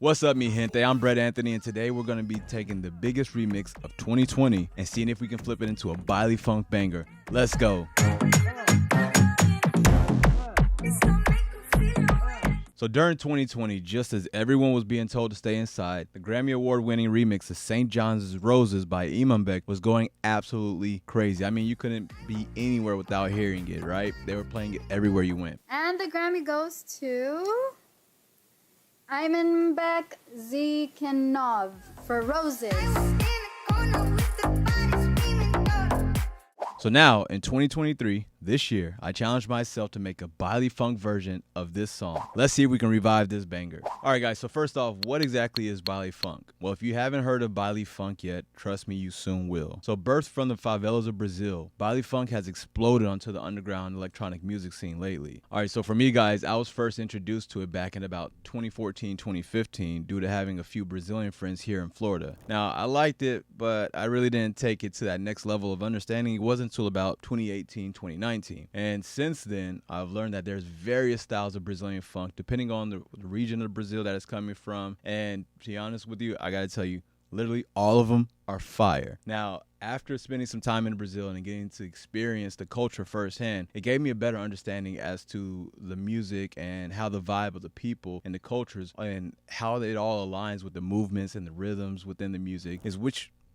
What's up, mi gente? I'm Brett Anthony, and today we're going to be taking the biggest remix of 2020 and seeing if we can flip it into a Baile Funk Banger. Let's go. So during 2020, just as everyone was being told to stay inside, the Grammy Award-winning remix of St. John's Roses by Imanbek was going absolutely crazy. I mean, you couldn't be anywhere without hearing it, right? They were playing it everywhere you went. And the Grammy goes to Imanbek Zikinov for Roses. So now, in 2023, this year, I challenged myself to make a Baile Funk version of this song. Let's see if we can revive this banger. All right, guys, so first off, what exactly is Baile Funk? Well, if you haven't heard of Baile Funk yet, trust me, you soon will. So birthed from the favelas of Brazil, Baile Funk has exploded onto the underground electronic music scene lately. All right, so for me, guys, I was first introduced to it back in about 2014, 2015 due to having a few Brazilian friends here in Florida. Now, I liked it, but I really didn't take it to that next level of understanding. It wasn't until about 2018, 2019. And since then, I've learned that there's various styles of Brazilian funk depending on the region of Brazil that it's coming from. And to be honest with you, I gotta tell you, literally all of them are fire. Now, after spending some time in Brazil and getting to experience the culture firsthand, it gave me a better understanding as to the music and how the vibe of the people and the cultures and how it all aligns with the movements and the rhythms within the music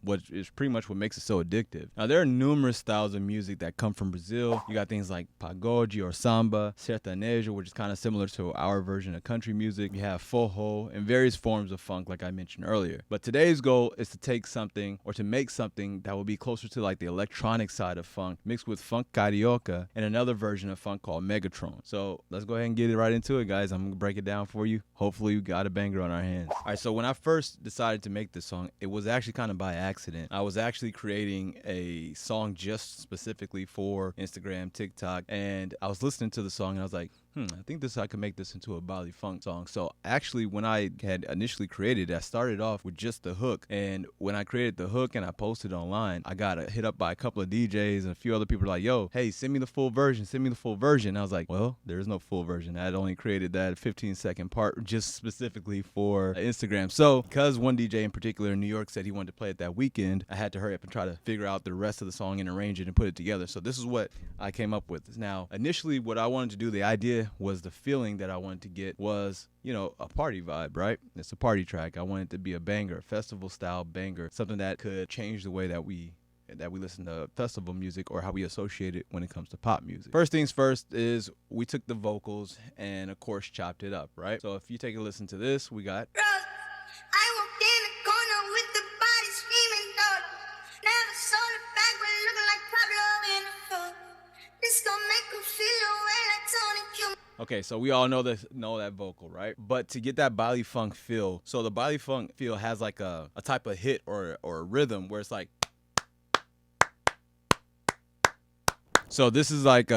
what is pretty much what makes it so addictive. Now, there are numerous styles of music that come from Brazil. You got things like pagode or samba, sertanejo, which is kind of similar to our version of country music. You have forró and various forms of funk, like I mentioned earlier. But today's goal is to take something or to make something that will be closer to like the electronic side of funk, mixed with funk carioca and another version of funk called Megatron. So let's go ahead and get it right into it, guys. I'm gonna break it down for you. Hopefully we got a banger on our hands. All right, so when I first decided to make this song, it was actually kind of by accident. I was actually creating a song just specifically for Instagram, TikTok, and I was listening to the song and I was like, I think I could make this into a Baile Funk song. So actually, when I had initially created it, I started off with just the hook. And when I created the hook and I posted online, I got hit up by a couple of DJs and a few other people like, yo, hey, send me the full version. Send me the full version. And I was like, well, there is no full version. I had only created that 15-second part just specifically for Instagram. So because one DJ in particular in New York said he wanted to play it that weekend, I had to hurry up and try to figure out the rest of the song and arrange it and put it together. So this is what I came up with. Now, initially, what I wanted to do, the idea was the feeling that I wanted to get was, a party vibe, right? It's a party track. I wanted it to be a banger, festival style banger, something that could change the way that we listen to festival music or how we associate it when it comes to pop music. First things first is we took the vocals and of course chopped it up, right? So if you take a listen to this, we got okay, so we all know that vocal, right? But to get that Baile Funk feel, so the Baile Funk feel has like a type of hit or a rhythm where it's like, so this is like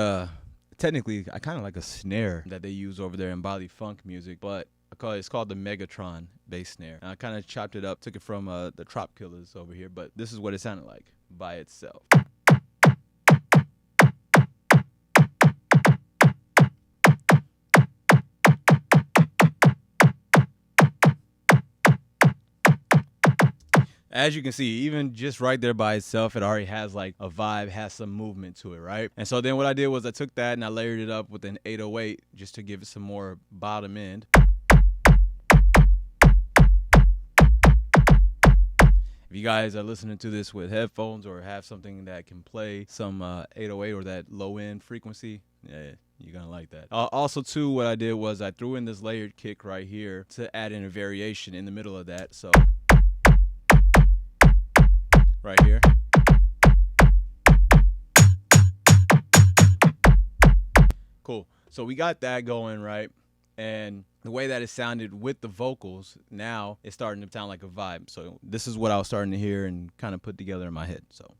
technically I kind of like a snare that they use over there in Baile Funk music, but it's called the Megatron bass snare. And I kind of chopped it up, took it from the Tropkillaz over here, but this is what it sounded like by itself. As you can see, even just right there by itself, it already has like a vibe, has some movement to it, right? And so then what I did was I took that and I layered it up with an 808 just to give it some more bottom end. If you guys are listening to this with headphones or have something that can play some 808 or that low end frequency, yeah, you're gonna like that. Also too, what I did was I threw in this layered kick right here to add in a variation in the middle of that. So right here. Cool. So we got that going, right? And the way that it sounded with the vocals, now it's starting to sound like a vibe. So this is what I was starting to hear and kind of put together in my head. So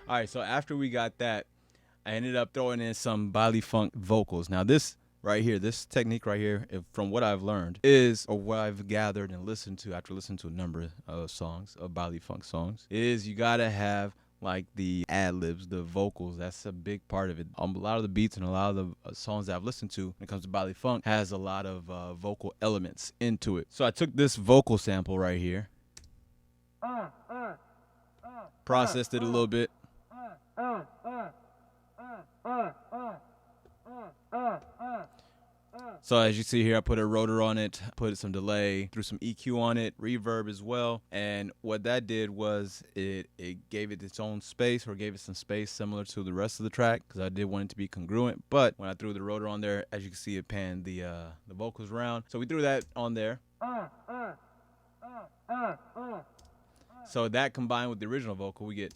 all right, so after we got that, I ended up throwing in some Baile Funk vocals. Now this right here, this technique right here, from what I've learned is, or what I've gathered and listened to after listening to a number of songs, of Baile Funk songs, is you gotta have like the ad-libs, the vocals. That's a big part of it. A lot of the beats and a lot of the songs that I've listened to when it comes to Baile Funk has a lot of vocal elements into it. So I took this vocal sample right here, processed it a little bit, so as you see here, I put a rotor on it, put some delay, threw some EQ on it, reverb as well. And what that did was it gave it its own space, or gave it some space similar to the rest of the track, because I did want it to be congruent. But when I threw the rotor on there, as you can see, it panned the vocals around. So we threw that on there. So that combined with the original vocal, we get.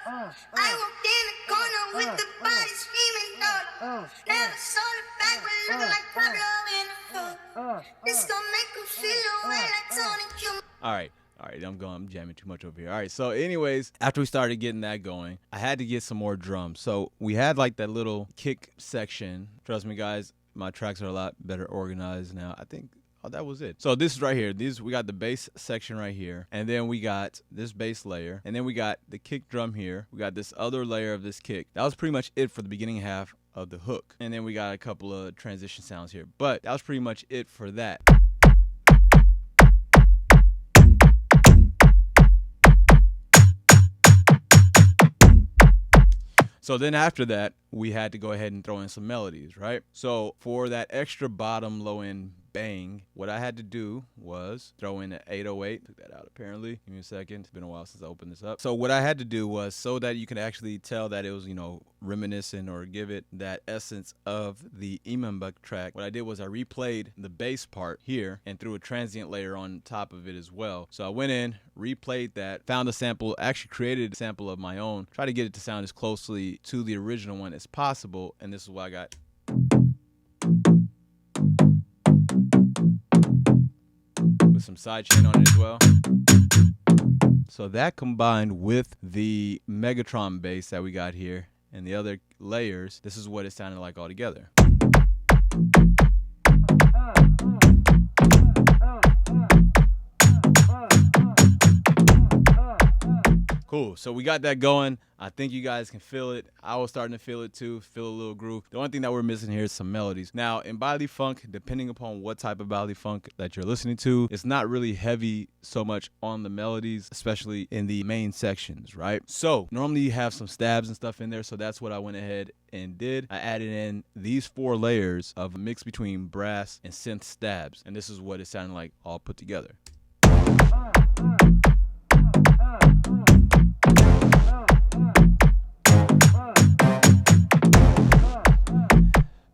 I walked in the corner with the body screaming out. Now the soda bag will look like Pablo in the hood. This gon' make him feel away like Tony Q. All right, I'm jamming too much over here. All right, so anyways, after we started getting that going, I had to get some more drums. So we had like that little kick section. Trust me, guys, my tracks are a lot better organized now. I think. Oh, that was it. So this is right here. We got the bass section right here, and then we got this bass layer, and then we got the kick drum here. We got this other layer of this kick. That was pretty much it for the beginning half of the hook. And then we got a couple of transition sounds here, but that was pretty much it for that. So then after that, we had to go ahead and throw in some melodies, right? So for that extra bottom low end bang, what I had to do was throw in an 808. Took that out apparently. Give me a second. It's been a while since I opened this up. So what I had to do was, so that you can actually tell that it was, you know, reminiscent, or give it that essence of the Imambuk track, what I did was I replayed the bass part here and threw a transient layer on top of it as well. So I went in, replayed that, found a sample, actually created a sample of my own, tried to get it to sound as closely to the original one as possible, and this is what I got. With some sidechain on it as well. So that combined with the Megatron bass that we got here and the other layers, this is what it sounded like all together. Cool, so we got that going. I think you guys can feel it. I was starting to feel it too, feel a little groove. The only thing that we're missing here is some melodies. Now, in Baile Funk, depending upon what type of Baile Funk that you're listening to, it's not really heavy so much on the melodies, especially in the main sections, right? So normally you have some stabs and stuff in there, so that's what I went ahead and did. I added in these 4 layers of a mix between brass and synth stabs, and this is what it sounded like all put together.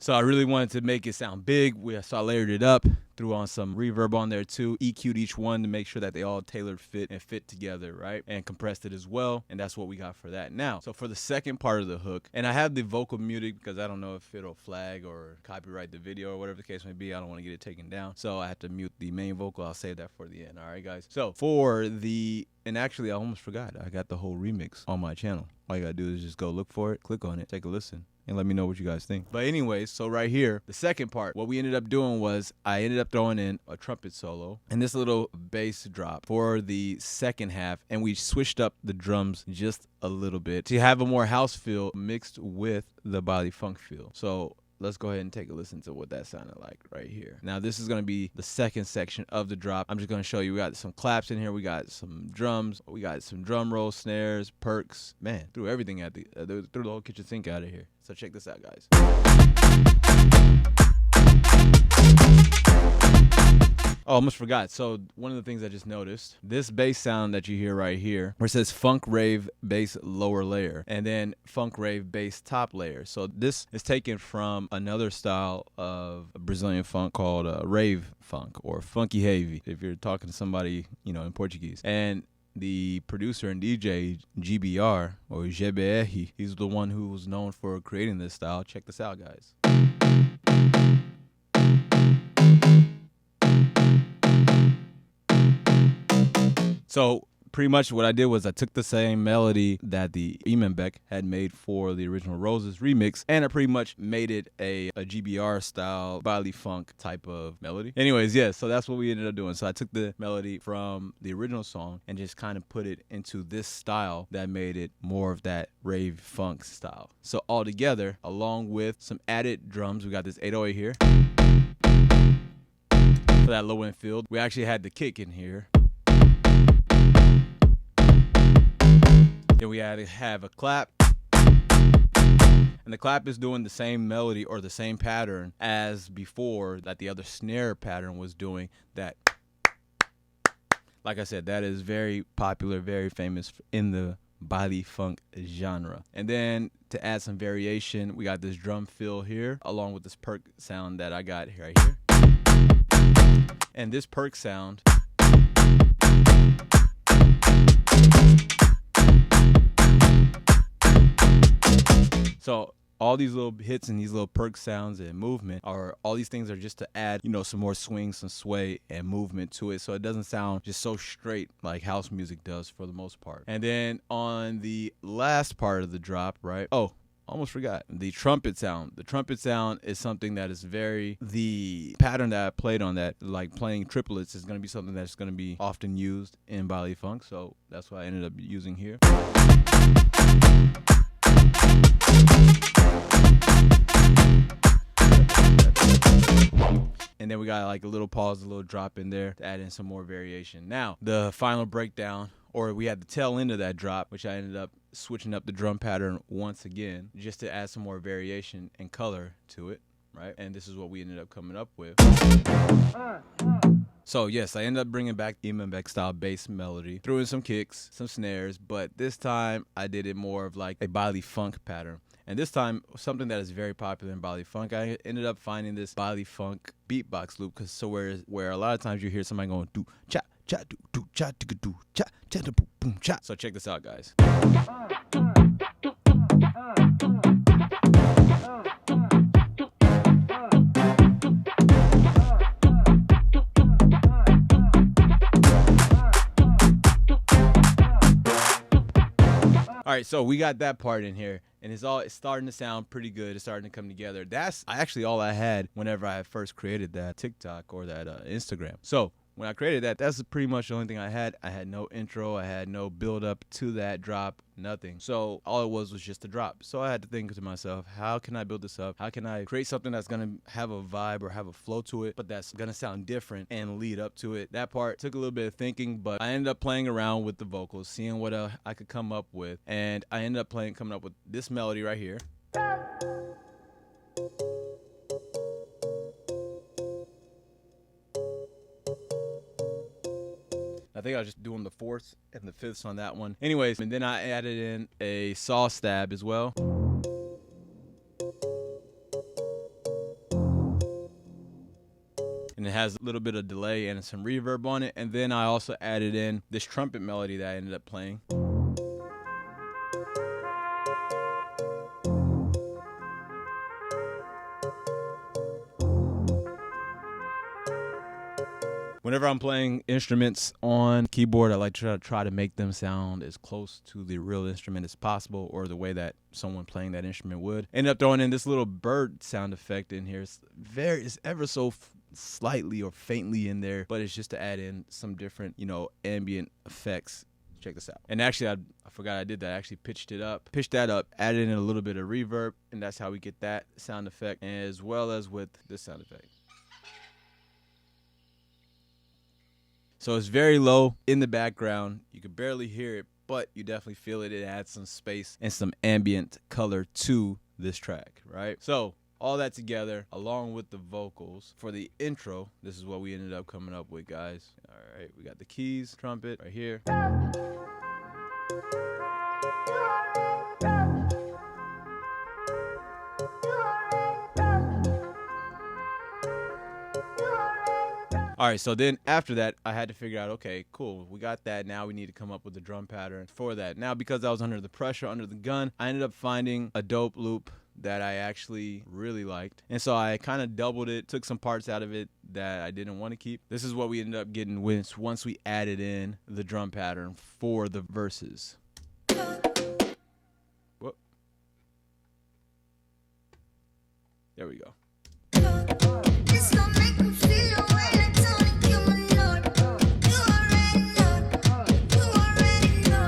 So I really wanted to make it sound big. So I layered it up, threw on some reverb on there too, EQ'd each one to make sure that they all tailored fit and fit together, right? And compressed it as well. And that's what we got for that. Now, so for the second part of the hook, and I have the vocal muted because I don't know if it'll flag or copyright the video or whatever the case may be. I don't want to get it taken down. So I have to mute the main vocal. I'll save that for the end. All right, guys. So for the, and actually I almost forgot, I got the whole remix on my channel. All you gotta do is just go look for it, click on it, take a listen, and let me know what you guys think. But anyways, so right here, the second part, what we ended up doing was I ended up throwing in a trumpet solo and this little bass drop for the second half, and we switched up the drums just a little bit to have a more house feel mixed with the Baile Funk feel. So let's go ahead and take a listen to what that sounded like right here. Now this is going to be the second section of the drop. I'm just going to show you. We got some claps in here. We got some drums. We got some drum rolls, snares, perks. Man, threw everything at threw the whole kitchen sink out of here. So check this out, guys. Oh, almost forgot. So one of the things I just noticed, this bass sound that you hear right here, where it says funk rave bass lower layer and then funk rave bass top layer. So this is taken from another style of Brazilian funk called rave funk or funky heavy, if you're talking to somebody, you know, in Portuguese. And the producer and DJ GBR or GBR, he's the one who was known for creating this style. Check this out, guys. So pretty much what I did was I took the same melody that the Beck had made for the original Roses remix, and I pretty much made it a GBR style Baile Funk type of melody. Anyways, yeah, so that's what we ended up doing. So I took the melody from the original song and just kind of put it into this style that made it more of that rave funk style. So all together, along with some added drums, we got this 808 here for that low end field. We actually had the kick in here. Then we had to have a clap. And the clap is doing the same melody or the same pattern as before that the other snare pattern was doing. That, like I said, that is very popular, very famous in the Baile Funk genre. And then to add some variation, we got this drum fill here along with this perk sound that I got right here. And this perk sound so all these little hits and these little perk sounds and movement are all these things are just to add, you know, some more swing, some sway and movement to it, so it doesn't sound just so straight like house music does for the most part. And then on the last part of the drop, right? Oh, almost forgot the trumpet sound. The trumpet sound is something that is the pattern that I played on that, like playing triplets, is going to be something that's going to be often used in Baile Funk, so that's what I ended up using here. And then we got like a little pause, a little drop in there to add in some more variation. Now, the final breakdown, or we had the tail end of that drop, which I ended up switching up the drum pattern once again, just to add some more variation and color to it, right? And this is what we ended up coming up with. So yes, I ended up bringing back Beck style bass melody, threw in some kicks, some snares, but this time I did it more of like a Baile Funk pattern. And this time, something that is very popular in Baile Funk, I ended up finding this Baile Funk beatbox loop, because so where a lot of times you hear somebody going do cha cha do cha do cha cha boom boom cha. So check this out, guys. All right, so we got that part in here, and it's starting to sound pretty good. It's starting to come together. That's actually all I had whenever I first created that TikTok or that Instagram. So when I created that, that's pretty much the only thing I had. I had no intro. I had no build up to that drop, nothing. So all it was just a drop. So I had to think to myself, how can I build this up? How can I create something that's going to have a vibe or have a flow to it, but that's going to sound different and lead up to it? That part took a little bit of thinking, but I ended up playing around with the vocals, seeing what I could come up with. And I ended up coming up with this melody right here. I think I was just doing the fourths and the fifths on that one. Anyways, and then I added in a saw stab as well. And it has a little bit of delay and some reverb on it. And then I also added in this trumpet melody that I ended up playing. Whenever I'm playing instruments on keyboard, I like to try to make them sound as close to the real instrument as possible, or the way that someone playing that instrument would. Ended up throwing in this little bird sound effect in here. It's ever so slightly or faintly in there, but it's just to add in some different, ambient effects. Check this out. And actually, I forgot I did that. I actually pitched that up, added in a little bit of reverb, and that's how we get that sound effect, as well as with this sound effect. So it's very low in the background. You can barely hear it, but you definitely feel it. It adds some space and some ambient color to this track, right? So all that together, along with the vocals for the intro, this is what we ended up coming up with, guys. All right, we got the keys, trumpet right here. All right, so then after that, I had to figure out, okay, cool, we got that. Now we need to come up with a drum pattern for that. Now, because I was under the pressure, under the gun, I ended up finding a dope loop that I actually really liked. And so I kind of doubled it, took some parts out of it that I didn't want to keep. This is what we ended up getting once we added in the drum pattern for the verses. Whoop. There we go. This gon' make 'em feel the way like Tony, you my lord. You already know. You already know.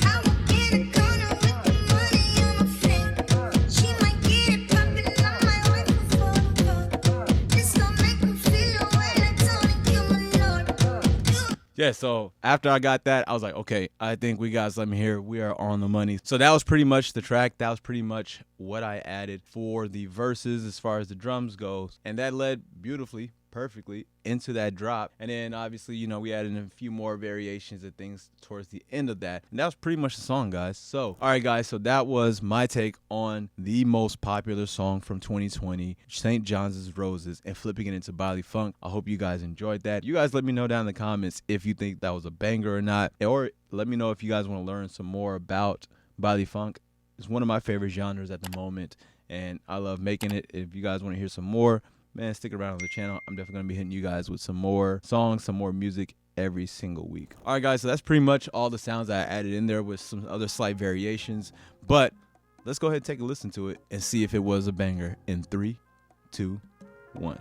I walk in the corner with the money on my finger. She might get it poppin', I might wait for a photo. This gon' make 'em feel the way like Tony, you my lord. Yeah, so after I got that, I was like, okay, I think we got something here. We are on the money. So that was pretty much the track. That was pretty much what I added for the verses as far as the drums goes. And that led beautifully, perfectly into that drop. And then obviously, you know, we added a few more variations and things towards the end of that. And that was pretty much the song, guys. So, all right, guys. So that was my take on the most popular song from 2020, St. John's Roses, and flipping it into Baile Funk. I hope you guys enjoyed that. You guys let me know down in the comments if you think that was a banger or not. Or let me know if you guys want to learn some more about Baile Funk. It's one of my favorite genres at the moment, and I love making it. If you guys want to hear some more, man, stick around on the channel. I'm definitely going to be hitting you guys with some more songs, some more music every single week. All right, guys, so that's pretty much all the sounds I added in there with some other slight variations. But let's go ahead and take a listen to it and see if it was a banger in 3, 2, 1.